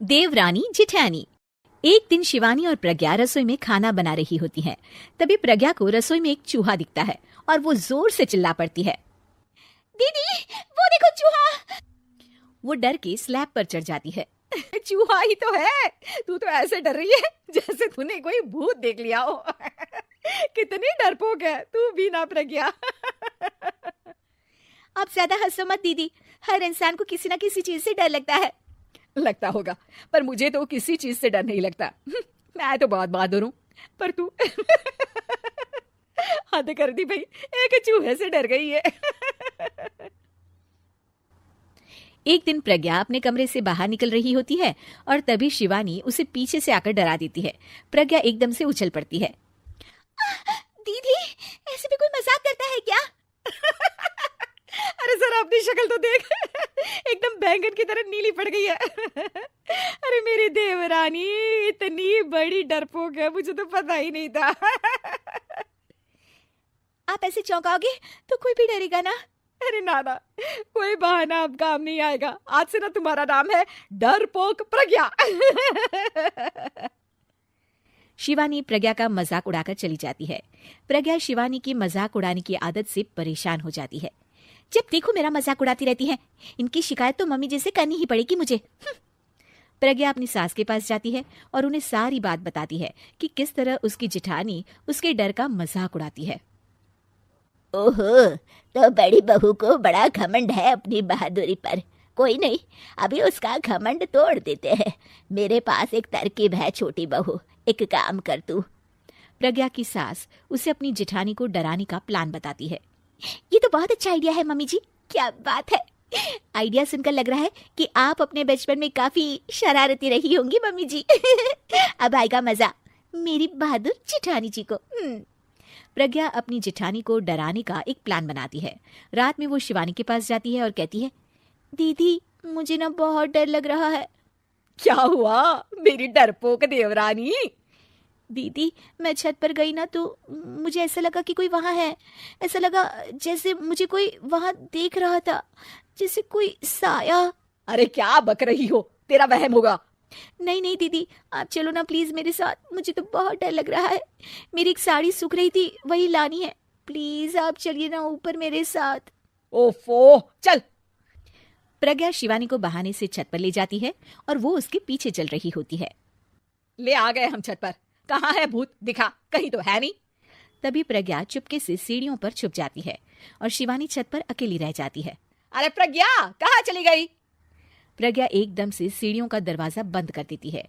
देवरानी जिठानी। एक दिन शिवानी और प्रज्ञा रसोई में खाना बना रही होती हैं। तभी प्रज्ञा को रसोई में एक चूहा दिखता है और वो जोर से चिल्ला पड़ती है, दीदी वो देखो चूहा। वो डर के स्लैब पर चढ़ जाती है। चूहा ही तो है, तू तो ऐसे डर रही है जैसे तूने कोई भूत देख लिया हो। कितनी डरपोक है तू भी ना प्रज्ञा। आप ज्यादा हंसो मत दीदी, हर इंसान को किसी न किसी चीज से डर लगता है। लगता होगा, पर मुझे तो किसी चीज से डर नहीं लगता। मैं तो बहुत बहादुर हूँ, पर तू हद कर दी भाई, एक चूहे से डर गई है। एक दिन प्रज्ञा अपने कमरे से बाहर निकल रही होती है और तभी शिवानी उसे पीछे से आकर डरा देती है। प्रज्ञा एकदम से उछल पड़ती है। दीदी ऐसे भी कोई मजाक करता है क्या? अरे जरा अपनी शक्ल तो देख, एकदम बैंगन की तरह नीली पड़ गई है। अरे मेरी देवरानी इतनी बड़ी डरपोक है, मुझे तो पता ही नहीं था। आप ऐसे चौंकाओगे तो कोई भी डरेगा ना। अरे नाना, कोई बहाना अब काम नहीं आएगा। आज से ना तुम्हारा नाम है डरपोक प्रज्ञा। शिवानी प्रज्ञा का मजाक उड़ाकर चली जाती है। प्रज्ञा शिवानी की मजाक उड़ाने की आदत से परेशान हो जाती है। जब देखो मेरा मजाक उड़ाती रहती है, इनकी शिकायत तो मम्मी जैसे करनी ही पड़ेगी मुझे। प्रज्ञा अपनी सास के पास जाती है और उन्हें सारी बात बताती है कि किस तरह उसकी जेठानी उसके डर का मजाक उड़ाती है। ओहो, तो बड़ी बहू को बड़ा घमंड है अपनी बहादुरी पर। कोई नहीं, अभी उसका घमंड तोड़ देते हैं। मेरे पास एक तरकीब है छोटी बहू, एक काम कर तू। प्रज्ञा की सास उसे अपनी जेठानी को डराने का प्लान बताती है। ये तो बहुत अच्छा आइडिया है मम्मी जी, क्या बात है। आइडिया सुनकर लग रहा है कि आप अपने बचपन में काफी शरारती रही होंगी मम्मी जी। अब आएगा मजा मेरी बहादुर जेठानी जी को। प्रज्ञा अपनी जेठानी को डराने का एक प्लान बनाती है। रात में वो शिवानी के पास जाती है और कहती है, दीदी मुझे ना बहुत डर लग रहा है। क्या हुआ मेरी डरपोक देवरानी? दीदी मैं छत पर गई ना तो मुझे ऐसा लगा कि कोई वहां है। ऐसा लगा जैसे मुझे कोई वहां देख रहा था, जैसे कोई साया। अरे क्या बक रही हो, तेरा वहम होगा। नहीं नहीं दीदी, आप चलो ना प्लीज मेरे साथ, मुझे तो बहुत डर लग रहा है। मेरी एक साड़ी सूख रही थी, वही लानी है। प्लीज आप चलिए ना ऊपर मेरे साथ। ओफो, चल। प्रज्ञा शिवानी को बहाने से छत पर ले जाती है और वो उसके पीछे चल रही होती है। ले आ गए हम छत पर, कहाँ है भूत, दिखा, कहीं तो है नहीं। तभी प्रज्ञा चुपके से सीढ़ियों पर छुप जाती है और शिवानी छत पर अकेली रह जाती है। अरे प्रज्ञा कहाँ चली गई? प्रज्ञा एकदम से सीढ़ियों का दरवाजा बंद कर देती है।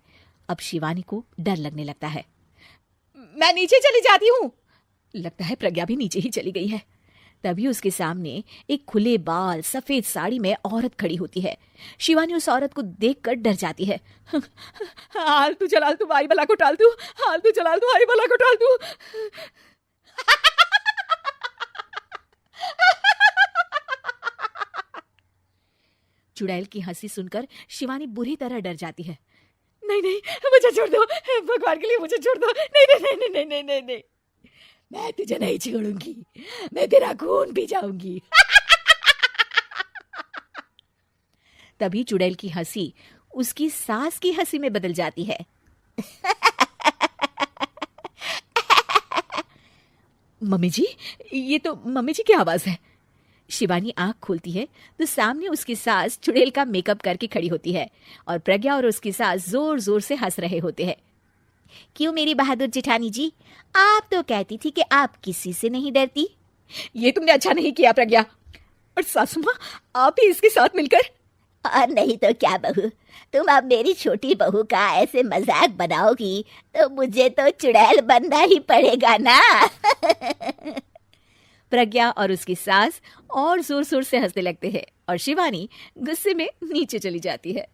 अब शिवानी को डर लगने लगता है। मैं नीचे चली जाती हूँ। लगता है प्रज्ञा भी नीचे ही चली गई है। तभी उसके सामने एक खुले बाल सफेद साड़ी में औरत खड़ी होती है। शिवानी उस औरत को देखकर डर जाती है। हाल तू चलाल तू आई बला को टाल तू, हाल तू चलाल तू आई बला को टाल तू। चुड़ैल की हंसी सुनकर शिवानी बुरी तरह डर जाती है। नहीं नहीं, मुझे छोड़ दो, भगवान के लिए मुझे छोड़ दो। नहीं नहीं नहीं नहीं नहीं नहीं नहीं, मैं तुझे नहीं छोड़ूंगी, मैं तेरा खून पी जाऊंगी। तभी चुड़ैल की हंसी उसकी सास की हंसी में बदल जाती है। मम्मी जी, ये तो मम्मी जी की आवाज है। शिवानी आंख खोलती है तो सामने उसकी सास चुड़ैल का मेकअप करके खड़ी होती है और प्रज्ञा और उसकी सास जोर जोर से हंस रहे होते हैं। क्यों मेरी बहादुर जेठानी जी, आप तो कहती थी कि आप किसी से नहीं डरती। ये तुमने अच्छा नहीं किया प्रज्ञा। और सासू माँ, आप ही इसके साथ मिलकर। और नहीं तो क्या बहू, तुम अब मेरी छोटी बहू का ऐसे मजाक बनाओगी तो मुझे तो चुड़ैल बनना ही पड़ेगा ना। प्रज्ञा और उसकी सास और जोर जोर से हंसने लगते हैं और शिवानी गुस्से में नीचे चली जाती है।